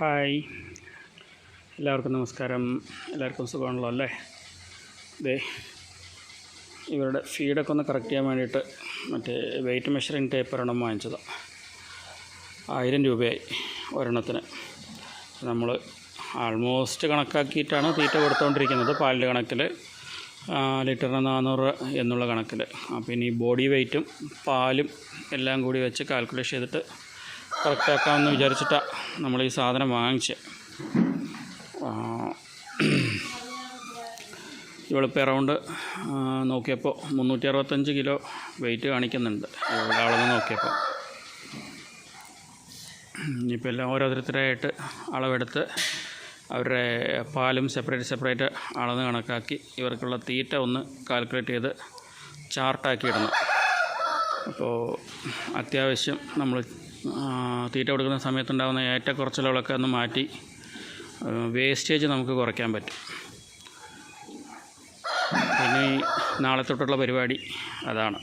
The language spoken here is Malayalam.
ഹായ്, എല്ലാവർക്കും നമസ്കാരം. എല്ലാവർക്കും സുഖമാണല്ലോ അല്ലേ? ഇവരുടെ ഫീഡൊക്കെ ഒന്ന് കറക്റ്റ് ചെയ്യാൻ വേണ്ടിയിട്ട് മറ്റേ വെയിറ്റ് മെഷറിങ് ടേപ്പ് ഒരെണ്ണം വാങ്ങിച്ചതാണ്. 1000 രൂപയായി ഒരെണ്ണത്തിന്. നമ്മൾ ആൾമോസ്റ്റ് കണക്കാക്കിയിട്ടാണ് തീറ്റ കൊടുത്തുകൊണ്ടിരിക്കുന്നത്. പാലിൻ്റെ കണക്കിൽ ലിറ്ററിന് 400 എന്നുള്ള കണക്കിൽ. അപ്പോൾ ഇനി ബോഡി വെയ്റ്റും പാലും എല്ലാം കൂടി വെച്ച് കാൽക്കുലേറ്റ് ചെയ്തിട്ട് കറക്റ്റാക്കാമെന്ന് വിചാരിച്ചിട്ടാണ് നമ്മൾ ഈ സാധനം വാങ്ങിച്ചത്. ഇവളിപ്പോൾ അറൗണ്ട് നോക്കിയപ്പോൾ 365 കിലോ വെയിറ്റ് കാണിക്കുന്നുണ്ട്. അളന്ന് നോക്കിയപ്പോൾ ഇനിയിപ്പോൾ എല്ലാം ഓരോരുത്തരായിട്ട് അളവെടുത്ത് അവരുടെ പാലും സെപ്പറേറ്റ് അളന്ന് കണക്കാക്കി ഇവർക്കുള്ള തീറ്റ ഒന്ന് കാൽക്കുലേറ്റ് ചെയ്ത് ചാർട്ടാക്കി ഇടണം. അപ്പോൾ അത്യാവശ്യം നമ്മൾ തീറ്റ കൊടുക്കുന്ന സമയത്തുണ്ടാകുന്ന ഏറ്റക്കുറച്ചിലുകളൊക്കെ ഒന്ന് മാറ്റി വേസ്റ്റേജ് നമുക്ക് കുറയ്ക്കാൻ പറ്റും. പിന്നെ നാളെ തൊട്ടുള്ള പരിപാടി അതാണ്.